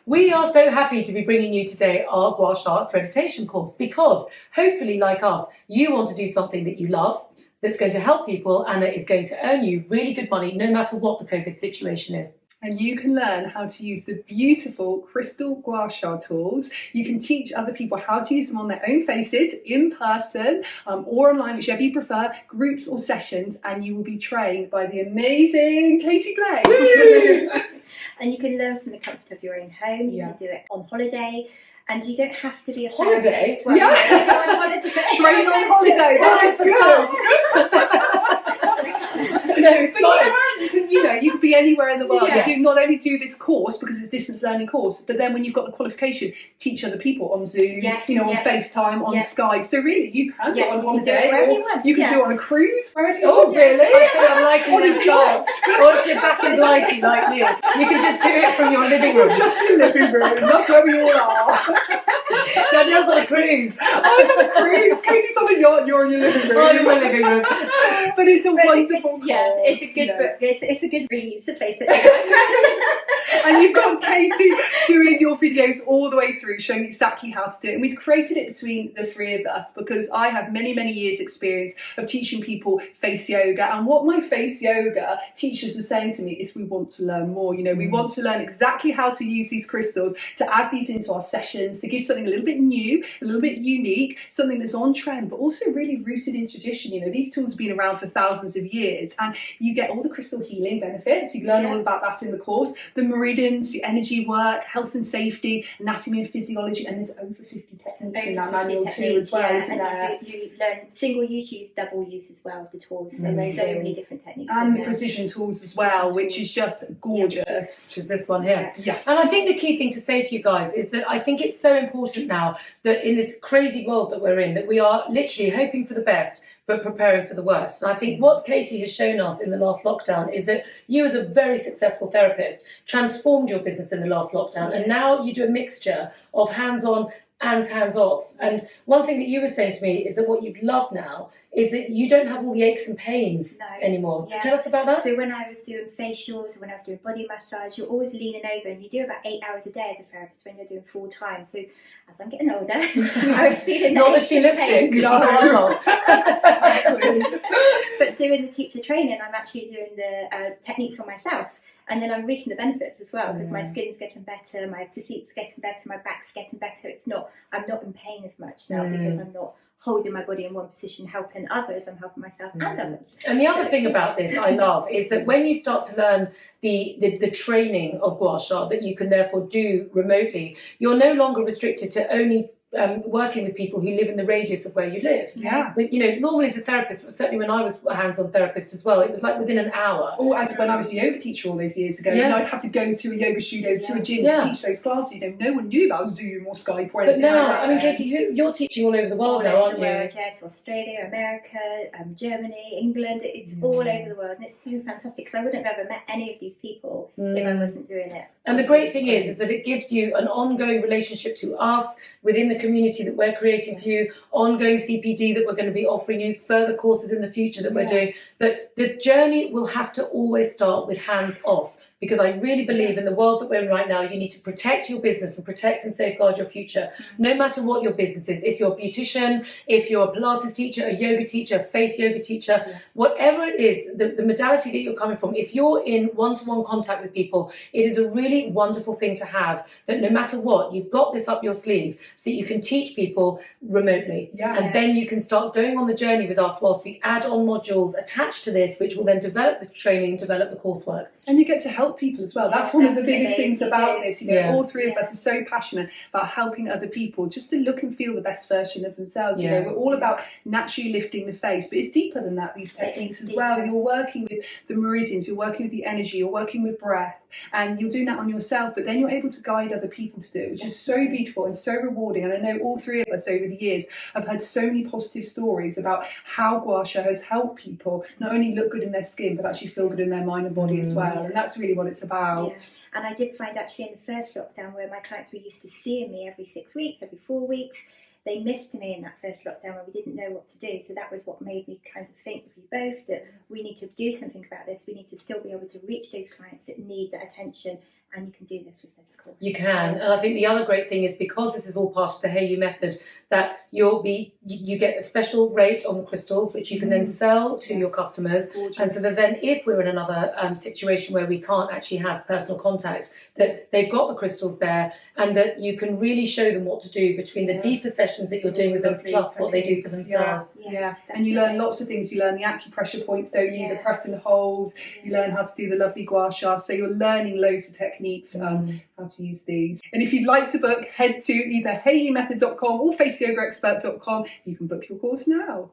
We are so happy to be bringing you today our Gua Sha accreditation course because hopefully, like us, you want to do something that you love, that's going to help people and that is going to earn you really good money no matter what the COVID situation is. And you can learn how to use the beautiful crystal Gua Sha tools. You can teach other people how to use them on their own faces, in person or online, whichever you prefer, groups or sessions, and you will be trained by the amazing Katie Clay. And you can learn from the comfort of your own home. You can do it on holiday. And you don't have to be a holiday. Well, yeah, on holiday. Train on holiday. That's good. No, it's fine. You could be anywhere in the world. Yes. You not only do this course because it's a distance learning course, but then when you've got the qualification, teach other people on Zoom, on FaceTime, on Skype. So really, you can do it on holiday. You can do it on a cruise. Wherever you want, really. I'm liking this style. Or if you're back in Blighty like me, you can just do it from your living room. Just your living room. That's where we all are. Danielle's on a cruise. I'm on a cruise. Katie's on a yacht. You're in your living room. I'm in my living room. But it's a wonderful course. Yeah, it's a good book. It's a good read, so basically. And you've got Katie doing your videos all the way through, showing exactly how to do it. And we've created it between the three of us because I have many, many years experience of teaching people face yoga. And what my face yoga teachers are saying to me is we want to learn more. We want to learn exactly how to use these crystals, to add these into our sessions, to give something a little bit new, a little bit unique, something that's on trend, but also really rooted in tradition. These tools have been around for thousands of years, and you get all the crystal healing benefits. You learn all about that in the course. The meridians, the energy work, health and safety, anatomy and physiology, and there's over 50 techniques in that manual too as well, isn't there? You learn single use, double use as well, the tools. So there's so many different techniques. And the precision tools as well, which is just gorgeous. Which is this one here. Yes. And I think the key thing to say to you guys is that I think it's so important now that in this crazy world that we're in, that we are literally hoping for the best, but preparing for the worst. And I think what Katie has shown us in the last lockdown is that you as a very successful therapist transformed your business in the last lockdown. And now you do a mixture of hands-on and hands-off. And one thing that you were saying to me is that what you love now is that you don't have all the aches and pains anymore. So tell us about that. So when I was doing facials, when I was doing body massage, you're always leaning over, and you do about 8 hours a day as a therapist when you're doing full time. So as I'm getting older, I was feeling not that she looks it, because But doing the teacher training, I'm actually doing the techniques for myself. And then I'm reaping the benefits as well, because my skin's getting better, my physique's getting better, my back's getting better. I'm not in pain as much now because I'm not holding my body in one position, helping others. I'm helping myself and others. And the other thing about this I love is that when you start to learn the training of Gua Sha that you can therefore do remotely, you're no longer restricted to only working with people who live in the radius of where you live. Yeah. Normally as a therapist, certainly when I was a hands-on therapist as well, it was like within an hour. Or as when I was a yoga teacher all those years ago, I'd have to go to a yoga studio, to a gym to teach those classes. No one knew about Zoom or Skype or anything. But now, Katie, you're teaching all over the world now, aren't you? To Australia, America, Germany, England. It's all over the world, and it's so fantastic. Because I wouldn't have ever met any of these people if I wasn't doing it. And the great thing is that it gives you an ongoing relationship to us within the community that we're creating for you, ongoing CPD that we're going to be offering you, further courses in the future that we're doing. But the journey will have to always start with hands off, because I really believe in the world that we're in right now, you need to protect your business and protect and safeguard your future, no matter what your business is. If you're a beautician, if you're a Pilates teacher, a yoga teacher, a face yoga teacher, whatever it is, the modality that you're coming from, if you're in one-to-one contact with people, it is a really wonderful thing to have, that no matter what, you've got this up your sleeve so that you can teach people remotely. And then you can start going on the journey with us whilst we add on modules attached to this, which will then develop the training and develop the coursework. And you get to help people as well. That's one of the biggest things about this. All three of us are so passionate about helping other people just to look and feel the best version of themselves. We're all about naturally lifting the face, but it's deeper than that, these techniques as well. You're working with the meridians, you're working with the energy, you're working with breath, and you're doing that on yourself, but then you're able to guide other people to do it, which is so beautiful and so rewarding. And I know all three of us over the years have heard so many positive stories about how Gua Sha has helped people not only look good in their skin, but actually feel good in their mind and body as well. And that's really what it's about. And I did find actually in the first lockdown, where my clients were used to seeing me every 6 weeks, every 4 weeks, they missed me in that first lockdown where we didn't know what to do. So that was what made me kind of think with you both that we need to do something about this. We need to still be able to reach those clients that need that attention and you can do this with this course. You can, and I think the other great thing is because this is all part of the Hey You method, that you get a special rate on the crystals, which you can then sell to your customers. Gorgeous. And so that then, if we're in another situation where we can't actually have personal contact, that they've got the crystals there, and that you can really show them what to do between the deeper sessions that you're doing with them, Lovely plus what they do for techniques. themselves. Yes, and you learn definitely. lots of things. You learn the acupressure points, don't you? The Yeah. press and hold. You learn how to do the lovely Gua Sha. So you're learning loads of techniques, how to use these. And if you'd like to book, head to either heyoumethod.com or faceyogaexpert.com. You can book your course now.